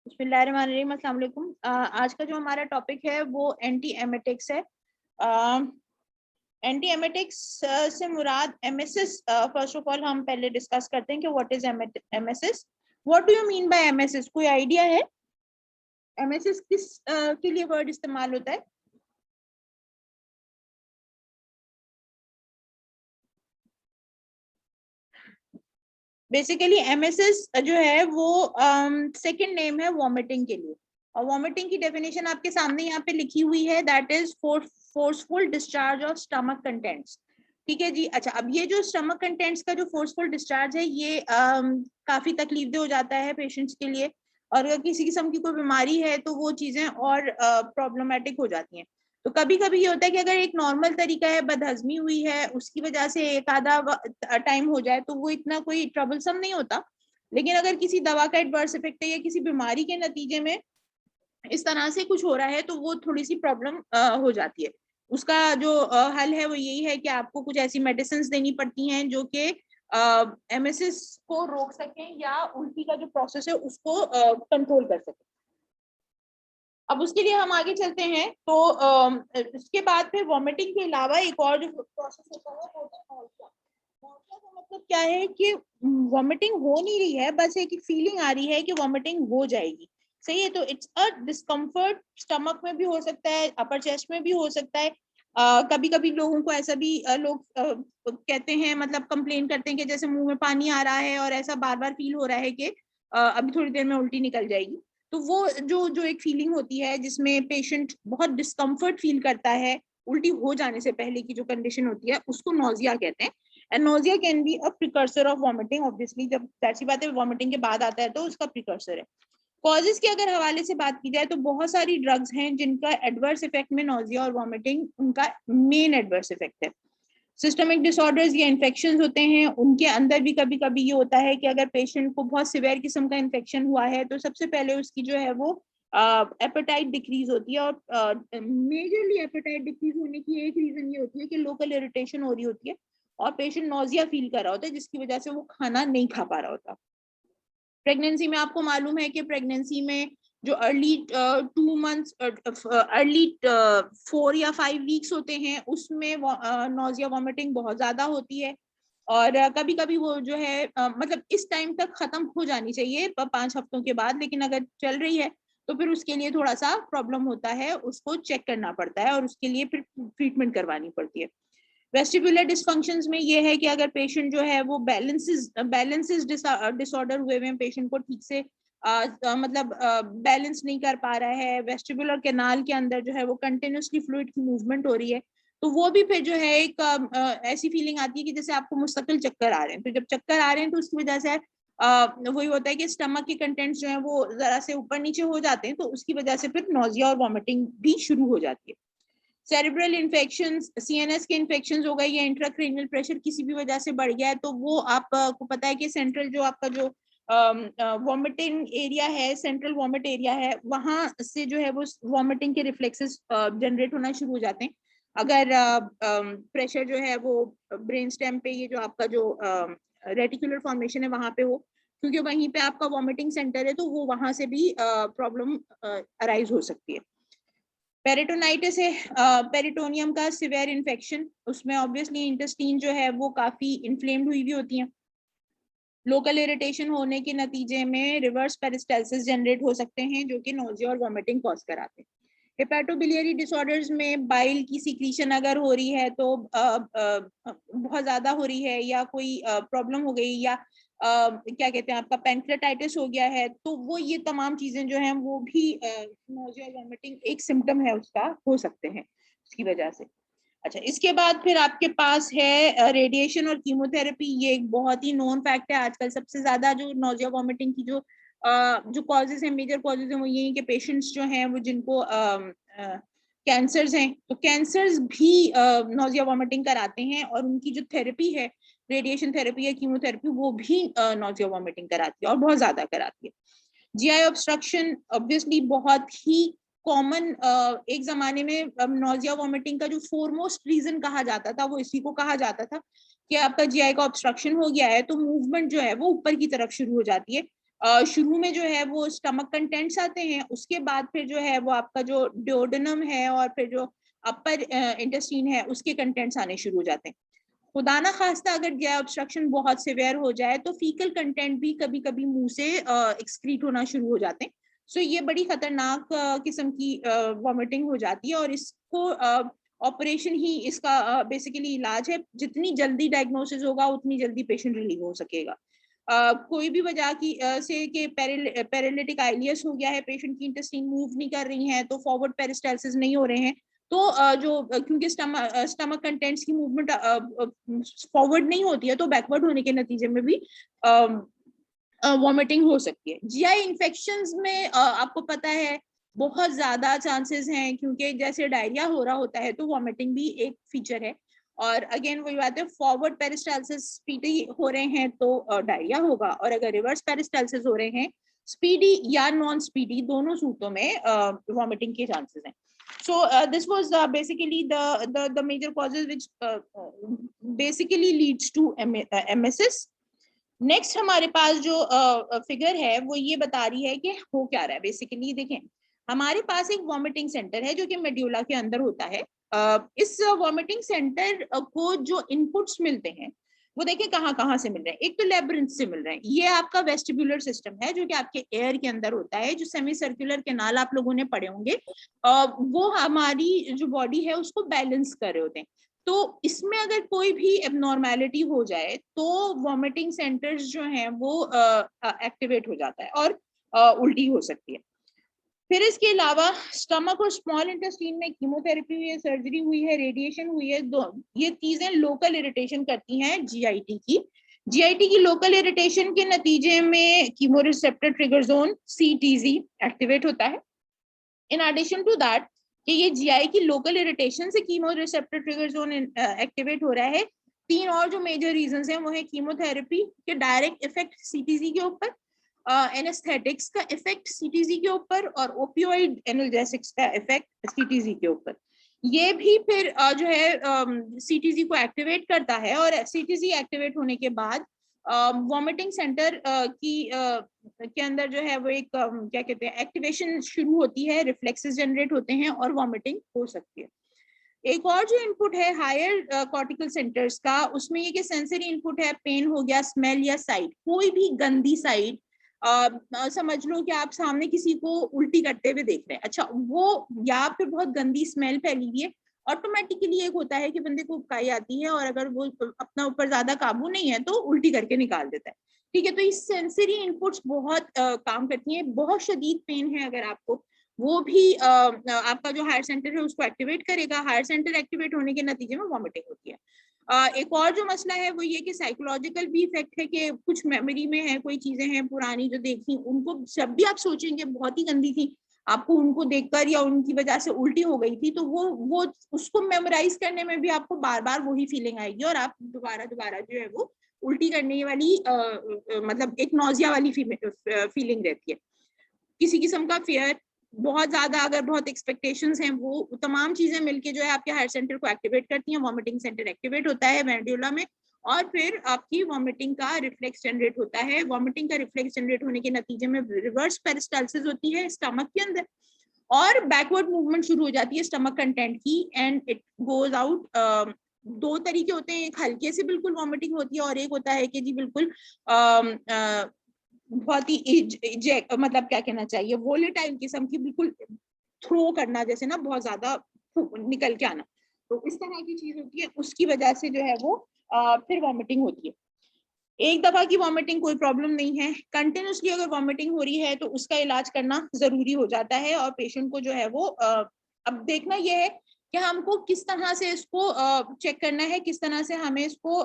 बिस्मिल्लाहिर्रहमानिर्रहीम, अस्सलाम वालेकुम। आज का जो हमारा टॉपिक है वो एंटी एमेटिक्स है। एंटी एमेटिक्स से मुराद एमएसएस। फर्स्ट ऑफ ऑल हम पहले डिस्कस करते हैं कि what is MSS. What do you mean by MSS? कोई आइडिया है एमएसएस किस के लिए वर्ड इस्तेमाल होता है? बेसिकली एमएसएस जो है वो सेकंड नेम है वॉमिटिंग के लिए। और वॉमिटिंग की डेफिनेशन आपके सामने यहाँ पे लिखी हुई है, that is forceful discharge of stomach contents. ठीक है जी। अच्छा, अब ये जो स्टमक कंटेंट्स का जो फोर्सफुल डिस्चार्ज है ये काफी तकलीफदेह हो जाता है पेशेंट्स के लिए, और अगर किसी किस्म की कोई बीमारी है तो वो चीजें और प्रॉब्लमेटिक हो जाती हैं। तो कभी कभी ये होता है कि अगर एक नॉर्मल तरीका है, बदहजमी हुई है, उसकी वजह से एक आधा टाइम हो जाए तो वो इतना कोई ट्रबलसम नहीं होता। लेकिन अगर किसी दवा का एडवर्स इफेक्ट है या किसी बीमारी के नतीजे में इस तरह से कुछ हो रहा है तो वो थोड़ी सी प्रॉब्लम हो जाती है। उसका जो हल है वो यही है कि आपको कुछ ऐसी मेडिसिन देनी पड़ती हैं जो कि एमएसएस को रोक सकें या उल्टी का जो प्रोसेस है उसको कंट्रोल कर सकें। अब उसके लिए हम आगे चलते हैं तो इसके बाद फिर वॉमिटिंग के अलावा एक और जो प्रोसेस होता है वो होता है नॉसिया। नॉसिया का मतलब क्या है कि वॉमिटिंग हो नहीं रही है, बस एक फीलिंग आ रही है कि वॉमिटिंग हो जाएगी। सही है। तो इट्स अ डिस्कम्फर्ट, स्टमक में भी हो सकता है, अपर चेस्ट में भी हो सकता है। कभी कभी लोगों को ऐसा भी लोग कहते हैं, मतलब कंप्लेन करते हैं कि जैसे मुंह में पानी आ रहा है और ऐसा बार बार फील हो रहा है कि अभी थोड़ी देर में उल्टी निकल जाएगी। तो वो जो जो एक फीलिंग होती है जिसमें पेशेंट बहुत डिस्कम्फर्ट फील करता है उल्टी हो जाने से पहले की जो कंडीशन होती है उसको नोजिया कहते हैं। And nausea can be a precursor of vomiting. Obviously जब ऐसी बात है वॉमिटिंग के बाद आता है तो उसका प्रिकर्सर है। कॉजेज के अगर हवाले से बात की जाए तो बहुत सारी ड्रग्स हैं जिनका एडवर्स इफेक्ट में नोजिया और वॉमिटिंग उनका मेन एडवर्स इफेक्ट है। सिस्टमिक डिसऑर्डर्स या इन्फेक्शन होते हैं, उनके अंदर भी कभी कभी ये होता है कि अगर पेशेंट को बहुत सिवियर किस्म का इन्फेक्शन हुआ है तो सबसे पहले उसकी जो है वो एपेटाइट डिक्रीज होती है। और मेजरली एपेटाइट डिक्रीज होने की एक रीजन ये होती है कि लोकल इरिटेशन हो रही होती है और पेशेंट नोजिया फील कर रहा होता है जिसकी वजह से वो खाना नहीं खा पा रहा होता। प्रेगनेंसी में आपको मालूम है कि प्रेगनेंसी में जो अर्ली 2 मंथ्स, अर्ली 4 या 5 वीक्स होते हैं उसमें नोजिया वॉमिटिंग बहुत ज्यादा होती है। और कभी कभी वो जो है मतलब इस टाइम तक खत्म हो जानी चाहिए 5 हफ्तों के बाद, लेकिन अगर चल रही है तो फिर उसके लिए थोड़ा सा प्रॉब्लम होता है, उसको चेक करना पड़ता है और उसके लिए फिर ट्रीटमेंट करवानी पड़ती है। वेस्टिबुलर डिस्फंक्शंस में ये है कि अगर पेशेंट जो है वो बैलेंसेस डिसऑर्डर हुए हैं, पेशेंट को ठीक से मतलब बैलेंस नहीं कर पा रहा है, वेस्टिबुलर कैनाल के अंदर जो है वो कंटिन्यूसली फ्लूइड की मूवमेंट हो रही है, तो वो भी फिर जो है एक ऐसी फीलिंग आती है कि जैसे आपको मुस्तकिल चक्कर आ रहे हैं। तो जब चक्कर आ रहे हैं तो उसकी वजह से वही होता है कि स्टमक के कंटेंट्स जो है वो जरा से ऊपर नीचे हो जाते हैं, तो उसकी वजह से फिर नोजिया और वॉमिटिंग भी शुरू हो जाती है। सेरेब्रल इन्फेक्शन, सीएनएस के इन्फेक्शन हो गए या इंट्राक्रेनियल प्रेशर किसी भी वजह से बढ़ गया है तो वो आपको पता है कि सेंट्रल जो आपका जो वॉमिटिंग एरिया है, सेंट्रल वॉमिट एरिया है, वहां से जो है वो वॉमिटिंग के रिफ्लेक्सेस जनरेट होना शुरू हो जाते हैं। अगर प्रेशर जो है वो ब्रेन स्टेम पे, ये जो आपका जो रेटिकुलर फॉर्मेशन है वहां पे हो, क्योंकि वहीं पे आपका वॉमिटिंग सेंटर है तो वो वहां से भी प्रॉब्लम अराइज हो सकती है। पेरिटोनाइटिस है, पेरिटोनियम का सिवियर इन्फेक्शन, उसमें ऑब्वियसली इंटेस्टाइन जो है वो काफी इन्फ्लेम्ड हुई भी होती है। लोकल इरिटेशन होने के नतीजे में रिवर्स पेरिस्टाल्सिस जनरेट हो सकते हैं जो कि नोजिया और वॉमिटिंग कॉज कराते हैं। हेपेटोबिलियरी डिसऑर्डर्स में बाइल की सिक्रीशन अगर हो रही है तो बहुत ज्यादा हो रही है या कोई प्रॉब्लम हो गई या क्या कहते हैं आपका पैंक्रेटाइटिस हो गया है, तो वो ये तमाम चीजें जो हैं वो भी नोजिया वॉमिटिंग एक सिम्टम है उसका, हो सकते हैं उसकी वजह से। अच्छा, इसके बाद फिर आपके पास है रेडिएशन और कीमोथेरेपी। ये एक बहुत ही नोन फैक्ट है आजकल। सबसे ज्यादा जो नोजिया वॉमिटिंग की जो कॉजेज हैं, मेजर कॉजेज हैं, वो यही कि पेशेंट्स जो हैं वो जिनको कैंसर्स हैं तो कैंसर्स भी नोजिया वॉमिटिंग कराते हैं, और उनकी जो थेरेपी है, रेडिएशन थेरेपी या कीमोथेरेपी, वो भी नोजिया वॉमिटिंग कराती है और बहुत ज्यादा कराती है। जीआई ऑब्स्ट्रक्शन ऑब्वियसली बहुत ही कॉमन, एक जमाने में नोजिया वॉमिटिंग का जो फोरमोस्ट रीजन कहा जाता था वो इसी को कहा जाता था कि आपका जीआई का ऑब्स्ट्रक्शन हो गया है तो मूवमेंट जो है वो ऊपर की तरफ शुरू हो जाती है। शुरू में जो है वो स्टमक कंटेंट्स आते हैं, उसके बाद फिर जो है वो आपका जो ड्यूोडेनम है और फिर जो अपर इंटेस्टाइन है उसके कंटेंट्स आने शुरू हो जाते हैं। खुदा ना खास्ता अगर जीआई ऑब्स्ट्रक्शन बहुत सिवियर हो जाए तो फीकल कंटेंट भी कभी कभी मुंह से एक्सक्रीट होना शुरू हो जाते हैं। सो ये बड़ी खतरनाक किस्म की वॉमिटिंग हो जाती है और इसको ऑपरेशन ही इसका बेसिकली इलाज है। जितनी जल्दी डायग्नोसिस होगा उतनी जल्दी पेशेंट रिलीव हो सकेगा। कोई भी वजह की से कि पैरालिटिक आइलियस हो गया है, पेशेंट की इंटेस्टाइन मूव नहीं कर रही है, तो फॉरवर्ड पेरिस्टाल्सिस नहीं हो रहे हैं, तो क्योंकि स्टमक कंटेंट्स की मूवमेंट फॉरवर्ड नहीं होती है तो बैकवर्ड होने के नतीजे में भी वॉमिटिंग हो सकती है। जीआई इन्फेक्शंस में आपको पता है बहुत ज्यादा चांसेस हैं, क्योंकि जैसे डायरिया हो रहा होता है तो वॉमिटिंग भी एक फीचर है। और अगेन वही बात है, फॉरवर्ड पेरिस्टाल्सिस स्पीडी हो रहे हैं तो डायरिया होगा, और अगर रिवर्स पेरिस्टाल्सिस हो रहे हैं स्पीडी या नॉन स्पीडी, दोनों सूरतों में वॉमिटिंग के चांसेस हैं। So this was basically the major causes which basically leads to MSS. Next हमारे पास जो फिगर है वो ये बता रही है कि हो क्या रहा है। बेसिकली देखें, हमारे पास एक वॉमिटिंग सेंटर है जो कि मेड्यूला के अंदर होता है। इस वॉमिटिंग सेंटर को जो इनपुट्स मिलते हैं वो देखिए कहाँ कहाँ से मिल रहे हैं। एक तो लेब्रिंथ से मिल रहे हैं, ये आपका वेस्टिबुलर सिस्टम है जो कि आपके एयर के अंदर होता है, जो सेमी सर्कुलर कैनाल आप लोगों ने पढ़े होंगे। वो हमारी जो बॉडी है उसको बैलेंस कर रहे होते हैं। तो इसमें अगर कोई भी एबनॉर्मेलिटी हो जाए तो वॉमिटिंग सेंटर्स जो हैं वो एक्टिवेट हो जाता है और उल्टी हो सकती है। फिर इसके अलावा स्टमक और स्मॉल इंटेस्टाइन में कीमोथेरेपी हुई है, सर्जरी हुई है, रेडिएशन हुई है, ये चीजें लोकल इरिटेशन करती हैं जीआईटी की। जीआईटी की लोकल इरिटेशन के नतीजे में chemo receptor trigger zone CTG activate होता है। इन एडिशन टू दैट कि ये जीआई की लोकल इरिटेशन से chemo receptor trigger zone activate हो रहा है। तीन और जो मेजर रीजंस हैं वो है कीमोथेरेपी के डायरेक्ट इफेक्ट सीटीजी के ऊपर, एनेस्थेटिक्स का इफेक्ट सीटीजी के ऊपर, और ओपियोइड एनाल्जेसिक्स का इफेक्ट सीटीजी के ऊपर। ये भी फिर जो है सीटीजी को एक्टिवेट करता है, और सीटीजी एक्टिवेट होने के बाद वॉमिटिंग सेंटर की के अंदर जो है वो एक क्या कहते हैं एक्टिवेशन शुरू होती है, रिफ्लेक्सेस जनरेट होते हैं और वॉमिटिंग हो सकती है। एक और जो इनपुट है हायर कॉर्टिकल सेंटर्स का, उसमें ये कि सेंसरी इनपुट है, पेन हो गया, स्मेल या साइट, कोई भी गंदी साइट, समझ लो कि आप सामने किसी को उल्टी करते हुए देख रहे हैं, अच्छा वो, या फिर बहुत गंदी स्मेल फैली हुई है, ऑटोमेटिकली एक होता है कि बंदे को उबकाई आती है, और अगर वो अपना ऊपर ज्यादा काबू नहीं है तो उल्टी करके निकाल देता है। ठीक है, तो इस सेंसरी इनपुट्स बहुत काम करती हैं। बहुत शदीद पेन है अगर आपको, वो भी आपका जो हायर सेंटर है उसको एक्टिवेट करेगा। हायर सेंटर एक्टिवेट होने के नतीजे में वॉमिटिंग होती है। एक और जो मसला है वो ये कि साइकोलॉजिकल भी इफेक्ट है, कि कुछ मेमोरी में है, कोई चीजें हैं पुरानी जो देखी, उनको जब भी आप सोचेंगे बहुत ही गंदी थी, आपको उनको देखकर या उनकी वजह से उल्टी हो गई थी, तो वो उसको मेमोराइज करने में भी आपको बार बार वही फीलिंग आएगी, और आप दोबारा दोबारा जो है वो उल्टी करने वाली मतलब एक नौजिया वाली फीलिंग रहती है। किसी किस्म का फेयर, बहुत ज्यादा अगर बहुत एक्सपेक्टेशंस हैं, वो तमाम चीजें मिलके जो है आपके हायर सेंटर को एक्टिवेट करती हैं। वॉमिटिंग सेंटर एक्टिवेट होता है मेडुला में, और फिर आपकी वॉमिटिंग का रिफ्लेक्स जनरेट होता है। वॉमिटिंग का रिफ्लेक्स जनरेट होने के नतीजे में रिवर्स पेरिस्टाल्सिस होती है स्टमक के अंदर, और बैकवर्ड मूवमेंट शुरू हो जाती है स्टमक कंटेंट की, एंड इट गोज आउट। दो तरीके होते हैं, एक हल्के से बिल्कुल वॉमिटिंग होती है, और एक होता है कि जी बिल्कुल बहुत ही मतलब क्या कहना चाहिए, वोलेटाइल किस्म की, बिल्कुल थ्रो करना जैसे ना, बहुत ज्यादा निकल के आना, तो इस तरह की चीज होती है। उसकी वजह से जो है वो फिर वॉमिटिंग होती है। एक दफा की वॉमिटिंग कोई प्रॉब्लम नहीं है, कंटिन्यूसली अगर वॉमिटिंग हो रही है तो उसका इलाज करना जरूरी हो जाता है, और पेशेंट को जो है वो अब देखना यह है कि हमको किस तरह से इसको चेक करना है, किस तरह से हमें इसको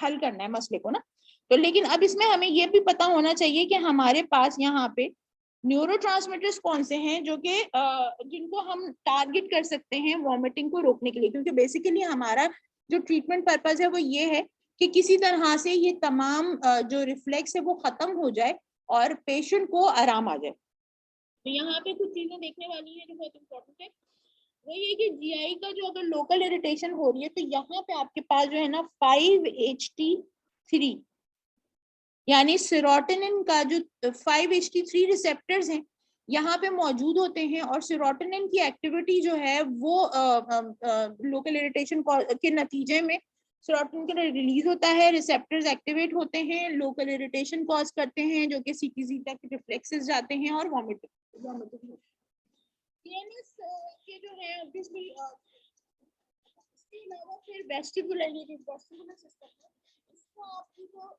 हल करना है मसले को ना। तो लेकिन अब इसमें हमें ये भी पता होना चाहिए कि हमारे पास यहाँ पे न्यूरोट्रांसमीटर्स कौन से हैं जो कि जिनको हम टारगेट कर सकते हैं वॉमिटिंग को रोकने के लिए, क्योंकि बेसिकली हमारा जो ट्रीटमेंट पर्पज है वो ये है कि किसी तरह से ये तमाम जो रिफ्लेक्स है वो खत्म हो जाए और पेशेंट को आराम आ जाए। तो यहाँ पे कुछ चीजें देखने वाली है जो बहुत इंपॉर्टेंट है, वो ये कि जीआई का जो अगर लोकल इरिटेशन हो रही है तो यहाँ पे आपके पास जो है ना 5HT3 यानी सेरोटोनिन का जो 5-HT3 रिसेप्टर्स हैं यहाँ पे मौजूद होते हैं, और सेरोटोनिन की एक्टिविटी जो है वो लोकल इरिटेशन के नतीजे में सेरोटोनिन का रिलीज होता है, रिसेप्टर्स एक्टिवेट होते हैं, लोकल इरिटेशन कॉज करते हैं जो कि सीटीजी तक रिफ्लेक्सेस जाते हैं और वॉमिटिंग सीएनएस के जो है ऑब्वियसली इसके अलावा फिर वेस्टिबुलर सिस्टम है, इसको आपकी जो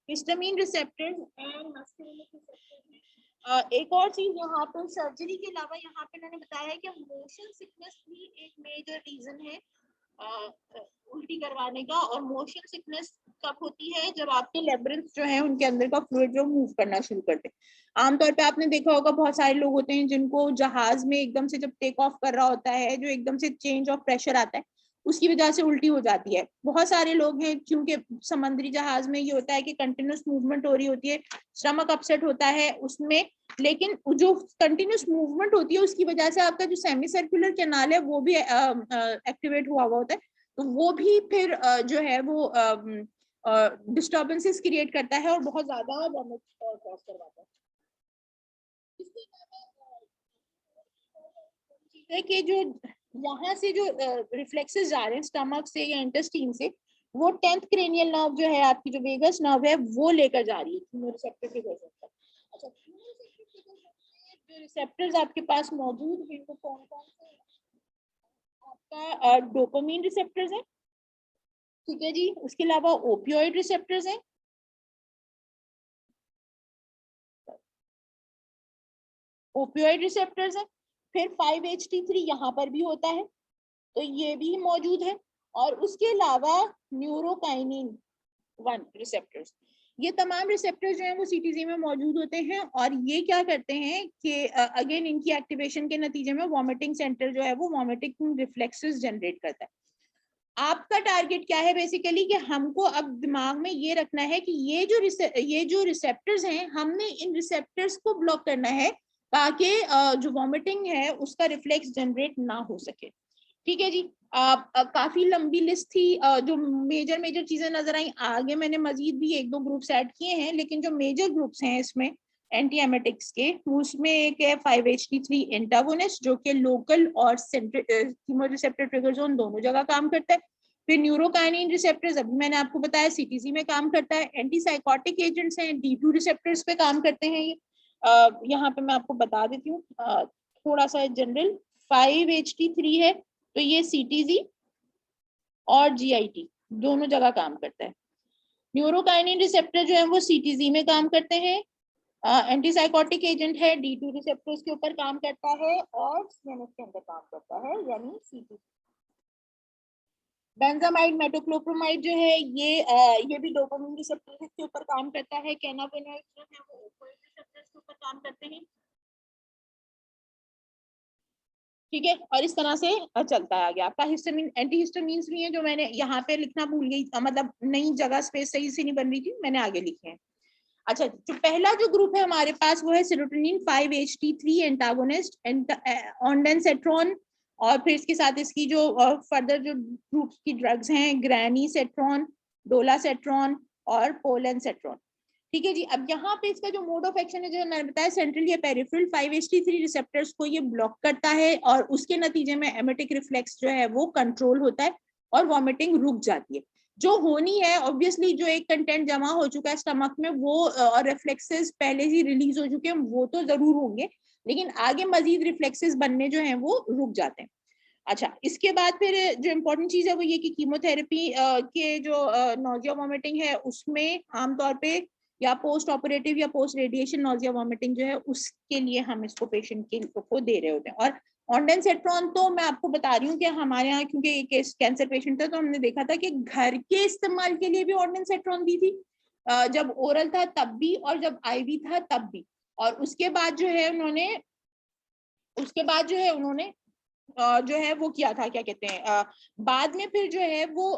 हिस्टामिन रिसेप्टर्स एंड मस्कुलिनिक रिसेप्टर्स। एक और चीज यहाँ पे सर्जरी के अलावा यहाँ पे मैंने बताया है कि मोशन सिकनेस भी एक मेजर रीजन है उल्टी करवाने का। और मोशन सिकनेस कब होती है? जब आपके लेब्रिन्थ जो है उनके अंदर का फ्लूइड जो मूव करना शुरू करते हैं। आमतौर पे आपने देखा होगा बहुत सारे लोग होते हैं जिनको जहाज में एकदम से जब टेक ऑफ कर रहा होता है, जो एकदम से चेंज ऑफ प्रेशर आता है, उसकी वजह से उल्टी हो जाती है। बहुत सारे लोग हैं क्योंकि समुद्री जहाज में ये होता है कि कंटिन्यूस मूवमेंट हो रही होती है, स्टमक अपसेट होता है उसमें, लेकिन जो कंटिन्यूस मूवमेंट होती है उसकी वजह से आपका जो सेमी सर्कुलर कैनाल है वो भी एक्टिवेट हुआ होता है, तो वो भी फिर जो है वो डिस्टर्बेंसेस क्रिएट करता है और बहुत ज्यादा वॉमिट कॉज करवाता है। कि जो यहाँ से जो रिफ्लेक्सेस जा रहे हैं स्टमक से या इंटेस्टाइन से, वो 10th क्रेनियल नर्व जो है आपकी, जो वेगस नर्व है, वो लेकर जा रही है कीमोरिसेप्टर के वजह से। अच्छा, जो रिसेप्टर्स आपके पास मौजूद हैं वो कौन कौन से? आपका डोपामिन रिसेप्टर्स है, ठीक है जी। उसके अलावा ओपियोइड रिसेप्टर्स हैं, ओपियोइड रिसेप्टर्स हैं। फिर 5-HT3 यहाँ पर भी होता है, तो ये भी मौजूद है। और उसके अलावा न्यूरोकाइनिन 1 रिसेप्टर्स, ये तमाम रिसेप्टर्स जो हैं वो सीटीजी में मौजूद होते हैं। और ये क्या करते हैं कि अगेन इनकी एक्टिवेशन के नतीजे में वॉमिटिंग सेंटर जो है वो वॉमिटिंग रिफ्लेक्सेस जनरेट करता है। आपका टारगेट क्या है बेसिकली, कि हमको अब दिमाग में ये रखना है कि ये जो रिसेप्टर्स हैं, हमने इन रिसेप्टर्स को ब्लॉक करना है ताकि जो वॉमिटिंग है उसका रिफ्लेक्स जनरेट ना हो सके। ठीक है जी। काफी लंबी लिस्ट थी, जो मेजर चीजें नजर आई। आगे मैंने मजीद भी 1-2 ग्रुप्स ऐड किए हैं, लेकिन जो मेजर ग्रुप्स हैं इसमें एंटी एमेटिक्स के, उसमें एक है 5-HT3 एंटागोनिस्ट जो कि लोकल और सेंट्रल कीमोरिसेप्टर ट्रिगर जोन दोनों जगह काम करता है। फिर न्यूरोकाइनिन रिसेप्टर्स, अभी मैंने आपको बताया, सीटीसी में काम करता है। एंटी साइकोटिक एजेंट्स हैं, D2 रिसेप्टर्स पे काम करते हैं ये। यहाँ पे मैं आपको बता देती हूँ थोड़ा सा जनरल। 5-HT3 है तो ये सीटीजी और GIT दोनों जगह काम करता है। न्यूरोकाइनिन रिसेप्टर जो है वो सीटीजी में काम करते हैं। एंटीसाइकोटिक एजेंट है, D2 रिसेप्टर्स के ऊपर काम करता है और सीएनएस के अंदर काम करता है, यानी सीटीजी। बेंजामाइड मेटोक्लोप्रोमाइड जो है ये भी डोपामिन रिसेप्टर्स के ऊपर काम करता है। कैनाबिनॉइड जो है वो ओपियोइड रिसेप्टर्स के ऊपर काम करते हैं, ठीक है। और इस तरह से चलता है आगे। आपका हिस्टामिन, एंटी हिस्टामिन्स भी हैं जो मैंने यहाँ पे लिखना भूल गई, मतलब नई जगह स्पेस सही से नहीं बन रही थी, मैंने आगे लिखे हैं। अच्छा, जो पहला जो ग्रुप है हमारे पास वो है सेरोटोनिन 5-HT3 एंटागोनिस्ट, ऑन्डेनसेट्रॉन। और फिर इसके साथ इसकी जो फर्दर जो ग्रुप की ड्रग्स हैं, ग्रेनीसेट्रॉन, डोलासेट्रॉन और पोलेनसेट्रॉन, ठीक है जी। अब यहाँ पे इसका जो मोड ऑफ एक्शन है, जो मैंने बताया, सेंट्रल या पेरिफेरल 5-HT3 रिसेप्टर्स को ये ब्लॉक करता है और उसके नतीजे में एमेटिक रिफ्लेक्स जो है वो कंट्रोल होता है और वॉमिटिंग रुक जाती है। जो होनी है ऑब्वियसली, जो एक कंटेंट जमा हो चुका है स्टमक में वो और रिफ्लेक्सेस पहले ही रिलीज हो चुके हैं, वो तो जरूर होंगे, लेकिन आगे मजीद रिफ्लेक्सेस बनने जो है वो रुक जाते हैं। अच्छा, इसके बाद फिर जो इम्पोर्टेंट चीज है वो ये कि कीमोथेरेपी के जो नोजिया वॉमिटिंग है उसमें आमतौर पे या पोस्ट ऑपरेटिव या पोस्ट रेडिएशन नोजिया वॉमिटिंग जो है उसके लिए हम इसको पेशेंट को दे रहे होते हैं। और ऑन्डेनसेट्रॉन तो मैं आपको बता रही हूँ कि हमारे यहाँ क्योंकि ये केस कैंसर पेशेंट था तो हमने देखा था कि घर के इस्तेमाल के लिए भी ऑन्डेनसेट्रॉन दी थी, जब ओरल था तब भी और जब आईवी था तब भी। और उसके बाद जो है उन्होंने जो है वो किया था, क्या कहते हैं, बाद में फिर जो है वो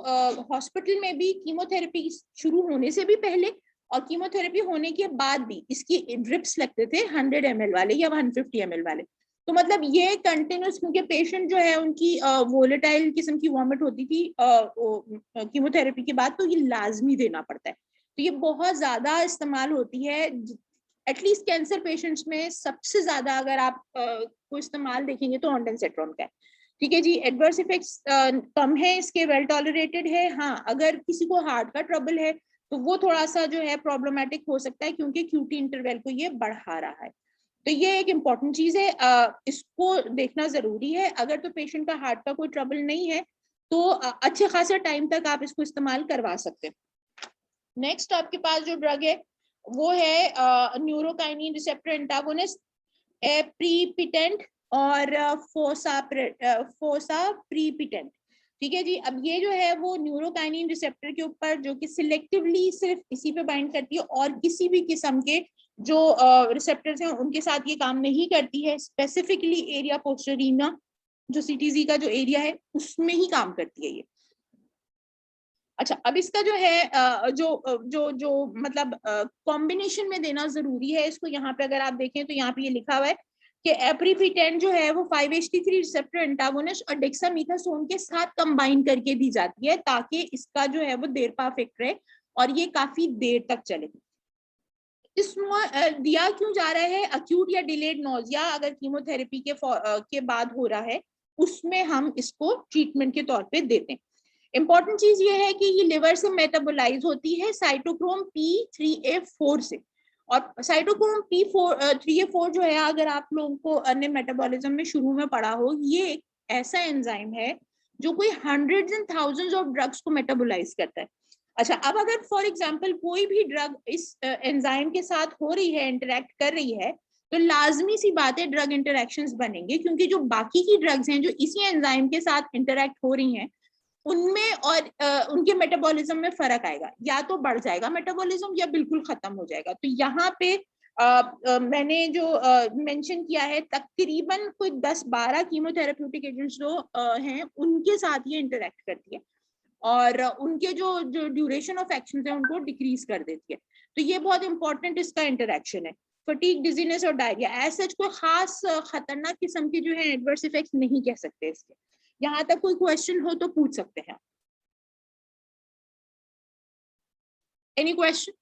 हॉस्पिटल में भी कीमोथेरेपी शुरू होने से भी पहले और कीमोथेरेपी होने के बाद भी इसकी ड्रिप्स लगते थे 100 ml वाले या 150 ml वाले। तो मतलब ये कंटिन्यूस, क्योंकि पेशेंट जो है उनकी वोलेटाइल किस्म की वॉमिट होती थी कीमोथेरेपी के बाद, तो ये लाजमी देना पड़ता है। तो ये बहुत ज्यादा इस्तेमाल होती है, एटलीस्ट कैंसर पेशेंट्स में सबसे ज्यादा अगर आप को इस्तेमाल देखेंगे तो ऑन्डेंसेट्रॉन का है। ठीक है जी। एडवर्स इफेक्ट्स कम है इसके, वेल टॉलरेटेड है। हाँ, अगर किसी को हार्ट का ट्रबल है तो वो थोड़ा सा जो है प्रॉब्लमेटिक हो सकता है, क्योंकि क्यूटी इंटरवल को ये बढ़ा रहा है। तो ये एक इम्पॉर्टेंट चीज है, इसको देखना जरूरी है। अगर तो पेशेंट का हार्ट का कोई ट्रबल नहीं है तो अच्छे खासे टाइम तक आप इसको इस्तेमाल करवा सकते हैं। नेक्स्ट आपके पास जो ड्रग है वो है न्यूरोकाइनिन रिसेप्टर एंटागोनिस्ट, एप्रीपिटेंट और फोसाप्रीपिटेंट। ठीक है जी। अब ये जो है वो न्यूरोकाइनिन रिसेप्टर के ऊपर, जो कि सिलेक्टिवली सिर्फ इसी पे बाइंड करती है और किसी भी किस्म के जो रिसेप्टर्स हैं उनके साथ ये काम नहीं करती है। स्पेसिफिकली एरिया पोस्टेरिना जो सीटीजी का जो एरिया है उसमें ही काम करती है ये। अच्छा, अब इसका जो है जो मतलब कॉम्बिनेशन में देना जरूरी है इसको। यहाँ पे अगर आप देखें तो यहाँ पे ये लिखा हुआ है कि एप्रीपिटेंट जो है वो 5-HT3 रिसेप्टर एंटागोनिस्ट और डेक्सामीथासोन के साथ कंबाइन करके दी जाती है, ताकि इसका जो है वो देर पा इफेक्ट रहे और ये काफी देर तक चले। इसमें दिया क्यों जा रहा है? अक्यूट या डिलेड नोजिया अगर कीमोथेरेपी के बाद हो रहा है, उसमें हम इसको ट्रीटमेंट के तौर पे देते हैं। इंपॉर्टेंट चीज ये है कि ये लिवर से मेटाबोलाइज होती है साइटोक्रोम P3A4 से। और साइटोक्रोम P3A4 जो है, अगर आप लोगों को अन्य मेटाबॉलिज्म में शुरू में पढ़ा हो, ये एक ऐसा एंजाइम है जो कोई hundreds and thousands of drugs को मेटाबोलाइज करता है। अच्छा, अब अगर फॉर एग्जांपल कोई भी ड्रग इस एंजाइम के साथ हो रही है, इंटरेक्ट कर रही है, तो लाजमी सी बात है ड्रग इंटरेक्शंस बनेंगे, क्योंकि जो बाकी की ड्रग्स हैं जो इसी एंजाइम के साथ इंटरेक्ट हो रही हैं उनमें और उनके मेटाबॉलिज्म में फर्क आएगा। या तो बढ़ जाएगा मेटाबॉलिज्म या बिल्कुल खत्म हो जाएगा। तो यहाँ पे मैंने जो मेंशन किया है, तकरीबन कोई 10-12 कीमोथेरेप्यूटिक एजेंट्स जो हैं उनके साथ ये इंटरेक्ट करती है और उनके जो ड्यूरेशन ऑफ एक्शन है उनको डिक्रीज कर देती है। तो ये बहुत इंपॉर्टेंट इसका इंटरेक्शन है। फटीग, डिजीनेस और डायरिया एज सच कोई खास खतरनाक किस्म के जो है एडवर्स इफेक्ट्स नहीं कह सकते इसके। यहाँ तक कोई क्वेश्चन हो तो पूछ सकते हैं। Any question?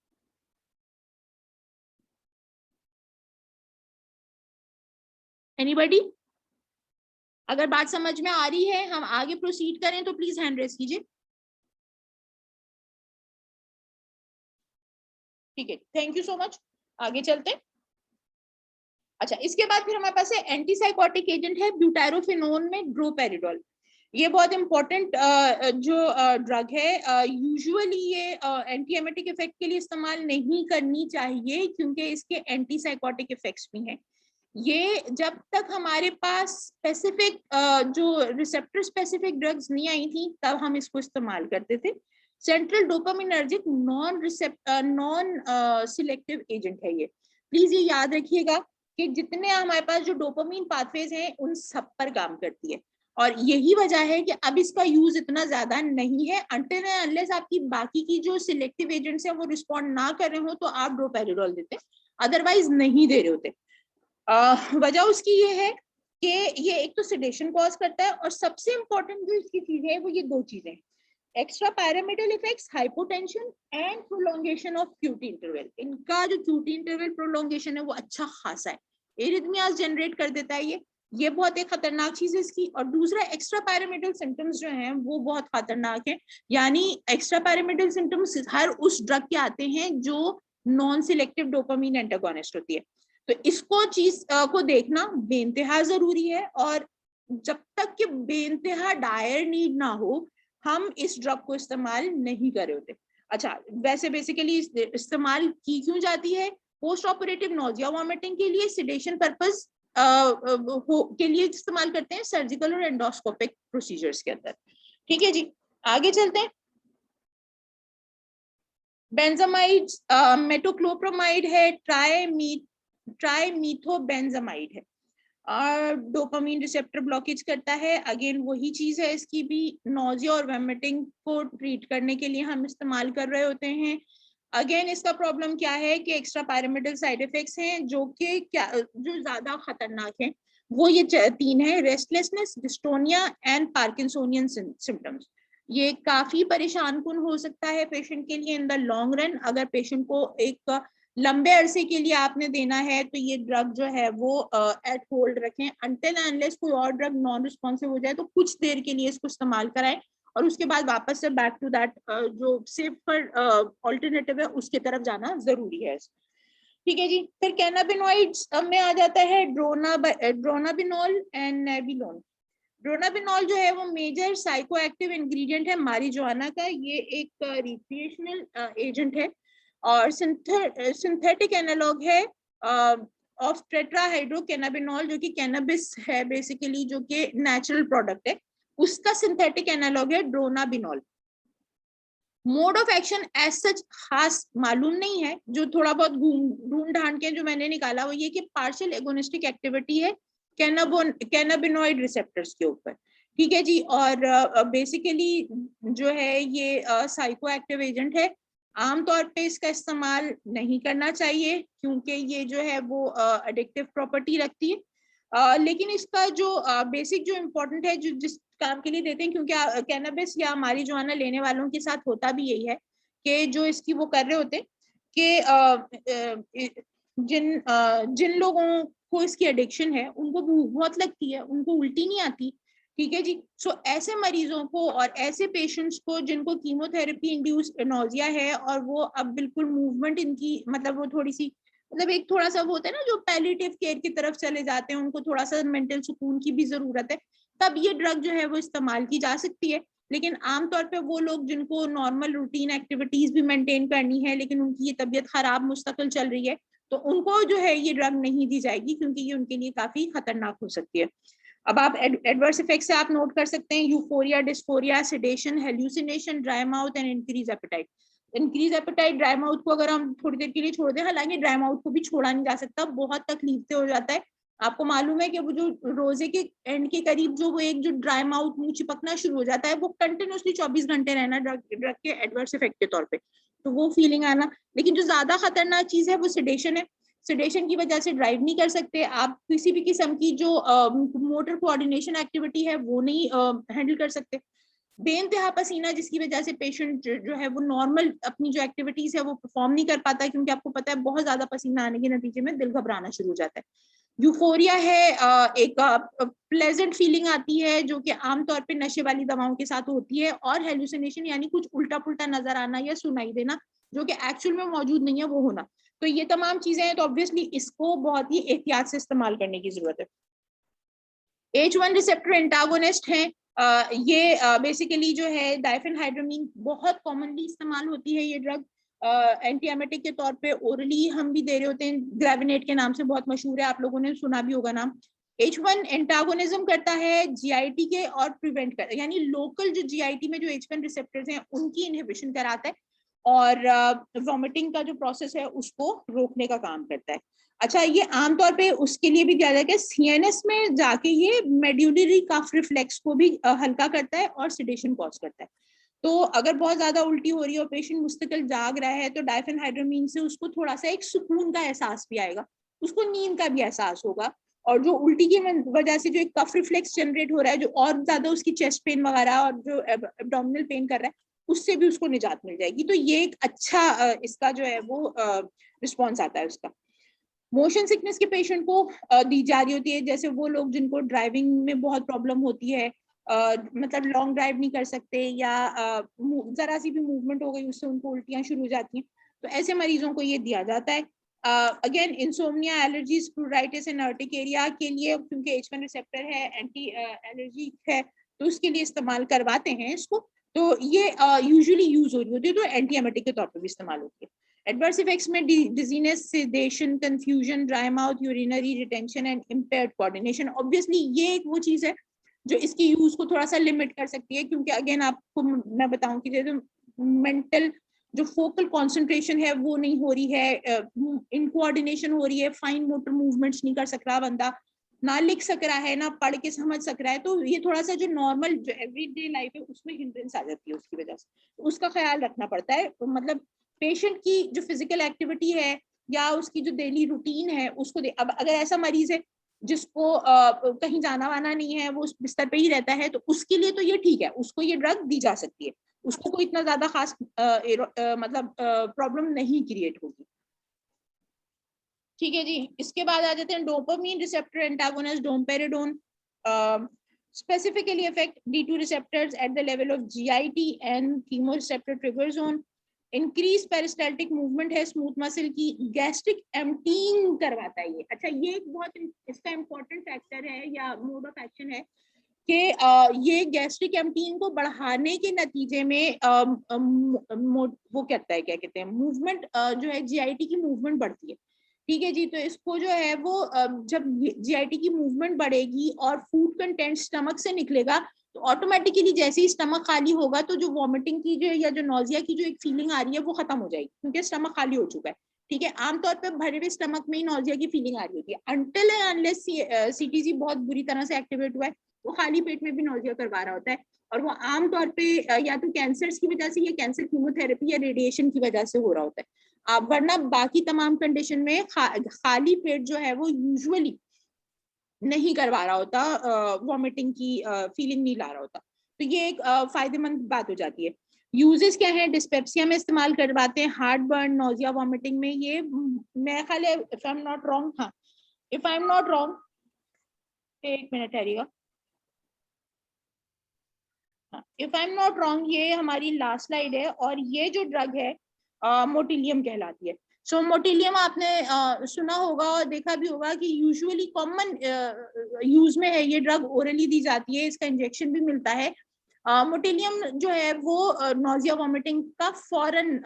एनीबॉडी? अगर बात समझ में आ रही है, हम आगे प्रोसीड करें तो प्लीज हैंड रेस कीजिए। ठीक है, थैंक यू सो मच। आगे चलते हैं। अच्छा, इसके बाद फिर हमारे पास है एंटीसाइकोटिक एजेंट है ब्यूटायरोफिनोन में ड्रोपेरिडोल। ये बहुत इंपॉर्टेंट जो ड्रग है। यूजुअली ये एंटी एमेटिक इफेक्ट के लिए इस्तेमाल नहीं करनी चाहिए, क्योंकि इसके एंटीसाइकोटिक इफेक्ट्स भी हैं। ये जब तक हमारे पास स्पेसिफिक जो रिसेप्टर स्पेसिफिक ड्रग्स नहीं आई थी तब हम इसको इस्तेमाल करते थे। Central dopaminergic non selective agent है ये। प्लीज ये याद रखिएगा कि जितने हमारे पास जो डोपामीन पाथवेज हैं उन सब पर काम करती है, और यही वजह है कि अब इसका यूज इतना ज्यादा नहीं है। अनटिल अनलेस आपकी बाकी की जो सिलेक्टिव एजेंट्स हैं वो रिस्पॉन्ड ना कर रहे हो तो आप ड्रोपेरिडोल देते, अदरवाइज नहीं दे रहे होते। वजह उसकी ये है कि ये एक तो सेडेशन कॉज करता है, और सबसे इंपॉर्टेंट जो इसकी चीज है वो ये दो चीजें, extra pyramidal effects, hypotension and prolongation of QT interval. इनका जो क्यूटी इंटरवल प्रोलोंगेशन है वो अच्छा खासा है, एरिथमियास जनरेट कर देता है ये बहुत एक खतरनाक चीज है इसकी। और दूसरा, एक्स्ट्रा पैरामिडल सिम्टम्स जो हैं वो बहुत खतरनाक है। यानी एक्स्ट्रा पैरामिडल सिम्टम्स हर उस ड्रग के आते हैं जो नॉन सिलेक्टिव डोपामीन एंटागोनिस्ट होती है। तो इसको चीज को देखना बेइंतहा जरूरी है, और जब तक कि बेइंतहा डायर नीड ना हो हम इस ड्रग को इस्तेमाल नहीं कर रहे होते। अच्छा, वैसे बेसिकली इस्तेमाल की क्यों जाती है? पोस्ट ऑपरेटिव नोजिया वॉमिटिंग के लिए, सिडेशन पर्पस के लिए इस्तेमाल करते हैं, सर्जिकल और एंडोस्कोपिक प्रोसीजर्स के अंदर। ठीक है जी, आगे चलते हैं। बेंजामाइड, मेटोक्लोप्रोमाइड है, ट्राइमीथोबेंजामाइड है, और डोपामीन रिसेप्टर ब्लॉकेज करता है। अगेन वही चीज है इसकी भी, नोजिया और वॉमिटिंग को ट्रीट करने के लिए हम इस्तेमाल कर रहे होते हैं। अगेन इसका प्रॉब्लम क्या है कि एक्स्ट्रा पैरामिडल साइड इफेक्ट्स हैं जो ज्यादा खतरनाक हैं, वो ये 3 है, restlessness, dystonia and parkinsonian symptoms. ये काफी परेशान कुन हो सकता है पेशेंट के लिए इन द लॉन्ग रन। अगर पेशेंट को एक लंबे अरसे के लिए आपने देना है तो ये ड्रग जो है वो एट होल्ड रखें अनटिल अनलेस कोई और ड्रग नॉन रिस्पॉन्सिव हो जाए, तो कुछ देर के लिए इसको इस्तेमाल कराएं और उसके बाद वापस से बैक टू दैट जो सेफर ऑल्टरनेटिव है उसके तरफ जाना जरूरी है। ठीक है जी। फिर कैनाबिनॉइड्स में आ जाता है ड्रोनाबिनॉल एंड नेबिलोन। ड्रोनाबिनॉल जो है वो मेजर साइकोएक्टिव इंग्रेडिएंट है मारिजुआना का। ये एक रिक्रिएशनल एजेंट है और सिंथेटिक एनालॉग है ऑफ टेट्राहाइड्रोकैनाबिनॉल, जो कि कैनबिस है बेसिकली, जो कि नेचुरल प्रोडक्ट है, उसका सिंथेटिक एनालॉग है dronabinol. Mode of action as such खास मालूम नहीं है, जो थोड़ा बहुत ढूंढ ढांड के जो मैंने निकाला वो ये कि पार्शियल एगोनिस्टिक एक्टिविटी है कैनाबिनॉइड रिसेप्टर्स के ऊपर। ठीक है जी। और बेसिकली जो है ये साइको एक्टिव एजेंट है। आमतौर पे इसका इस्तेमाल नहीं करना चाहिए क्योंकि ये जो है वो एडिक्टिव प्रॉपर्टी रखती है। लेकिन इसका जो बेसिक जो इम्पोर्टेंट है, जो जिस काम के लिए देते हैं, क्योंकि कैनबिस या मारिजुआना लेने वालों के साथ होता भी यही है कि जो इसकी वो कर रहे होते हैं कि जिन लोगों को इसकी एडिक्शन है उनको भूख बहुत लगती है, उनको उल्टी नहीं आती। ठीक है जी। सो ऐसे मरीजों को और ऐसे पेशेंट्स को जिनको कीमोथेरेपी इंड्यूस्ड नोजिया है और वो अब बिल्कुल मूवमेंट इनकी मतलब वो थोड़ी सी मतलब एक थोड़ा सा वो होता है ना जो पैलिएटिव केयर की तरफ चले जाते हैं, उनको थोड़ा सा मेंटल सुकून की भी जरूरत है, तब ये ड्रग जो है वो इस्तेमाल की जा सकती है। लेकिन आमतौर पे वो लोग जिनको नॉर्मल रूटीन एक्टिविटीज भी मेंटेन करनी है लेकिन उनकी ये तबीयत खराब मुस्तकिल चल रही है, तो उनको जो है ये ड्रग नहीं दी जाएगी क्योंकि ये उनके लिए काफी खतरनाक हो सकती है। अब आप एडवर्स इफेक्ट से आप नोट कर सकते हैं euphoria, dysphoria, sedation, hallucination, dry mouth and increase appetite. Increase appetite, dry mouth को अगर हम थोड़ी देर के लिए छोड़ दें, हालांकि ड्राई माउथ को भी छोड़ा नहीं जा सकता, बहुत तकलीफ से हो जाता है। आपको मालूम है कि वो जो रोजे के एंड के करीब जो वो एक जो ड्राई माउथ मुंह चिपकना शुरू हो जाता है, वो कंटिन्यूसली 24 घंटे रहना ड्रग के एडवर्स इफेक्ट के तौर पे, तो वो फीलिंग आना। लेकिन जो ज्यादा खतरनाक चीज है वो सेडेशन है। सेडेशन की वजह से ड्राइव नहीं कर सकते आप, किसी भी किस्म की जो मोटर कोऑर्डिनेशन एक्टिविटी है वो नहीं हैंडल कर सकते। बेइंतहा पसीना, जिसकी वजह से पेशेंट जो है वो नॉर्मल अपनी जो एक्टिविटीज है वो परफॉर्म नहीं कर पाता, क्योंकि आपको पता है बहुत ज्यादा पसीना आने के नतीजे में दिल घबराना शुरू हो जाता है। यूफोरिया है, एक प्लेजेंट फीलिंग आती है जो कि आमतौर पे नशे वाली दवाओं के साथ होती है। और हेलुसिनेशन यानी कुछ उल्टा पुल्टा नजर आना या सुनाई देना जो कि एक्चुअल में मौजूद नहीं है वो होना। तो ये तमाम चीजें हैं, तो ऑब्वियसली इसको बहुत ही एहतियात से इस्तेमाल करने की जरूरत है। H1 रिसेप्टर एंटागोनिस्ट हैं। ये बेसिकली जो है डाइफेनहाइड्रामीन बहुत कॉमनली इस्तेमाल होती है ये ड्रग एंटीएमेटिक के तौर पे, ओरली हम भी दे रहे होते हैं, ग्रेविनेट के नाम से बहुत मशहूर है, आप लोगों ने सुना भी होगा नाम। H1 एंटागोनिज्म करता है जीआईटी के और प्रिवेंट करता है, यानी लोकल जो जीआईटी में जो H1 रिसेप्टर्स हैं उनकी इनहिबिशन कराता है और वॉमिटिंग का जो प्रोसेस है उसको रोकने का काम करता है। अच्छा, ये आमतौर पे उसके लिए भी दिया जाएगा, सीएनएस में जाके ये मेड्यूलरी कफ रिफ्लेक्स को भी हल्का करता है और सिडेशन कॉज करता है। तो अगर बहुत ज्यादा उल्टी हो रही है और पेशेंट मुस्तकिल जाग रहा है तो डाइफेनहाइड्रामीन से उसको थोड़ा सा एक सुकून का एहसास भी आएगा, उसको नींद का भी एहसास होगा, और जो उल्टी की वजह से जो एक कफ रिफ्लेक्स जनरेट हो रहा है जो और ज्यादा उसकी चेस्ट पेन वगैरह और जो एब्डोमिनल पेन कर रहा है उससे भी उसको निजात मिल जाएगी। तो ये एक अच्छा इसका जो है वो रिस्पॉन्स आता है उसका। मोशन सिकनेस के पेशेंट को दी जा रही होती है, जैसे वो लोग जिनको ड्राइविंग में बहुत प्रॉब्लम होती है, मतलब लॉन्ग ड्राइव नहीं कर सकते या जरा सी भी मूवमेंट हो गई उससे उनको उल्टियां शुरू हो जाती हैं, तो ऐसे मरीजों को ये दिया जाता है। Again insomnia, allergies, प्लूराइटिस and urticaria के लिए क्योंकि H1 रिसेप्टर है, एंटी एलर्जी है, तो उसके लिए इस्तेमाल करवाते हैं इसको। तो ये यूजुअली यूज हो रही होती है, तो एंटीएमेटिक के तौर पर भी इस्तेमाल होती है। एडवर्स इफेक्ट्स में dizziness, sedation, confusion, dry mouth, urinary retention and impaired coordination. Obviously ये एक वो चीज है जो इसकी यूज को थोड़ा सा लिमिट कर सकती है, क्योंकि अगेन आपको मैं बताऊं कि जैसे मेंटल जो फोकल कंसंट्रेशन है वो नहीं हो रही है, इनकोऑर्डिनेशन हो रही है, फाइन मोटर मूवमेंट्स नहीं कर सक रहा बंदा, ना लिख सक रहा है, ना पढ़ के समझ सक रहा है, तो ये थोड़ा सा जो नॉर्मल जो एवरीडे लाइफ है उसमें हिंड्रेंस आ जाती है उसकी वजह से, तो उसका ख्याल रखना पड़ता है। तो मतलब पेशेंट की जो फिजिकल एक्टिविटी है या उसकी जो डेली रूटीन है उसको अब अगर ऐसा मरीज है जिसको कहीं जाना वाना नहीं है, वो उस बिस्तर पे ही रहता है, तो उसके लिए तो ये ठीक है, उसको ये ड्रग दी जा सकती है, उसको कोई इतना ज्यादा खास मतलब प्रॉब्लम नहीं क्रिएट होगी। ठीक है जी, इसके बाद आ जाते हैं dopamine receptor antagonist domperidone specifically affect D2 receptors at the level of GIT and chemoreceptor trigger zone. Increase peristaltic movement है स्मूथ मसल की, गैस्ट्रिक एम्पटीइंग करवाता है ये। अच्छा, ये एक बहुत इसका इम्पोर्टेंट फैक्टर है या मोड ऑफ एक्शन है कि ये गैस्ट्रिक एम्पटीइंग को बढ़ाने के नतीजे में वो कहता है, क्या कहते हैं, मूवमेंट जो है जीआईटी की मूवमेंट बढ़ती है। ठीक है जी, तो इसको जो है वो जब जीआईटी की मूवमेंट बढ़ेगी और फूड कंटेंट स्टमक से निकलेगा तो ऑटोमेटिकली जैसे ही स्टमक खाली होगा तो जो वॉमिटिंग की जो या जो नोजिया की जो एक फीलिंग आ रही है वो खत्म हो जाएगी, क्योंकि स्टमक खाली हो चुका है। ठीक है, आमतौर पर भरे हुए स्टमक में ही नोजिया की फीलिंग आ रही होती है, अनटिल एंड अनलेस सीटीजी बहुत बुरी तरह से एक्टिवेट हुआ है, वो खाली पेट में भी नोजिया करवा रहा होता है। और वो आमतौर पे या तो कैंसर की वजह से या कैंसर कीमोथेरेपी या रेडिएशन की वजह से हो रहा होता है, वरना बाकी तमाम कंडीशन में खाली पेट जो है वो यूजुअली नहीं करवा रहा होता, वॉमिटिंग की फीलिंग नहीं ला रहा होता। तो ये एक फायदेमंद बात हो जाती है। यूजेस क्या है, डिस्पेप्सिया में इस्तेमाल करवाते हैं, हार्ट बर्न, नोजिया, वॉमिटिंग में। ये मेरे ख्याल है, if I am not wrong, हाँ if I am not wrong, एक मिनट ठहरिएगा, if I am not wrong ये हमारी लास्ट स्लाइड है, और ये जो ड्रग है मोटिलियम कहलाती है। सो मोटिलियम आपने सुना होगा और देखा भी होगा कि यूजुअली कॉमन यूज में है ये ड्रग, ओरली दी जाती है, इसका इंजेक्शन भी मिलता है। मोटिलियम जो है वो नोजिया वॉमिटिंग का फौरन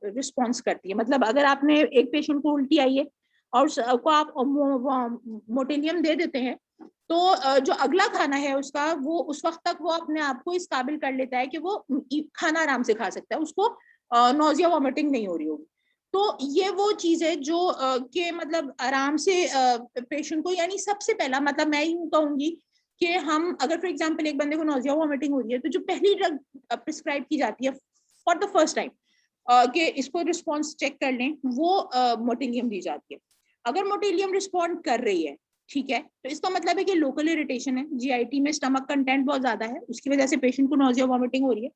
रिस्पॉन्स करती है। मतलब अगर आपने एक पेशेंट को उल्टी आई है और को आप मोटिलियम दे देते हैं तो जो अगला खाना है उसका, वो उस वक्त तक वो अपने आप को इस काबिल कर लेता है कि वो खाना आराम से खा सकता है, उसको नोजिया वॉमिटिंग नहीं हो रही होगी। तो ये वो चीज है जो के मतलब आराम से पेशेंट को, यानी सबसे पहला मतलब मैं यूं कहूंगी कि हम अगर फॉर एग्जांपल एक बंदे को नोजिया वॉमिटिंग हो रही है तो जो पहली ड्रग प्रिस्क्राइब की जाती है फॉर द फर्स्ट टाइम कि इसको रिस्पॉन्स चेक कर लें, वो मोटिलियम दी जाती है। अगर मोटिलियम रिस्पॉन्ड कर रही है, ठीक है, तो इसका मतलब है कि लोकल इरिटेशन है, जीआईटी में स्टमक कंटेंट बहुत ज्यादा है, उसकी वजह से पेशेंट को नोजिया वॉमिटिंग हो रही है,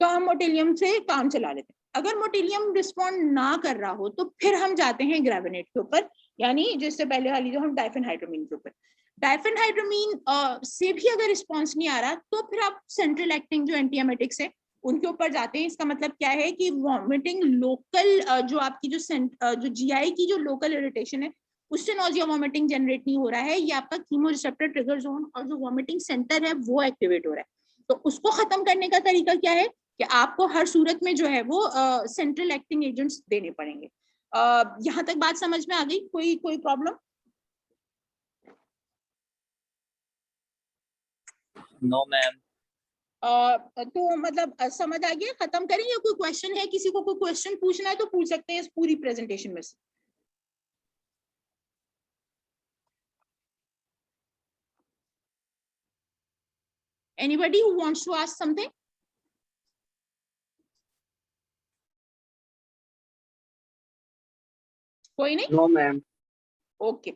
तो हम मोटिलियम से काम चला लेते हैं। अगर मोटिलियम रिस्पॉन्ड ना कर रहा हो तो फिर हम जाते हैं ग्रेविनेट के ऊपर, यानी जिससे पहले वाली जो हम डाइफेनहाइड्रोमीन के ऊपर। डाइफेनहाइड्रोमीन से भी अगर रिस्पॉन्स नहीं आ रहा तो फिर आप सेंट्रल एक्टिंग जो एंटीएमेटिक्स है उनके ऊपर जाते हैं। इसका मतलब क्या है कि वॉमिटिंग लोकल जो आपकी जो जीआई की जो लोकल इरिटेशन है उससे नोजिया वॉमिटिंग जनरेट नहीं हो रहा है, ये आपका कीमो रिसेप्टर ट्रिगर जोन और जो वॉमिटिंग सेंटर है वो एक्टिवेट हो रहा है। तो उसको खत्म करने का तरीका क्या है कि आपको हर सूरत में जो है वो सेंट्रल एक्टिंग एजेंट्स देने पड़ेंगे। यहाँ तक बात समझ में आ गई? कोई प्रॉब्लम? No ma'am. तो मतलब समझ आ गया? खत्म करें या कोई क्वेश्चन है? किसी को कोई क्वेश्चन पूछना है तो पूछ सकते हैं इस पूरी प्रेजेंटेशन में से। Anybody who wants to ask something? कोई नहीं? No ma'am. ओके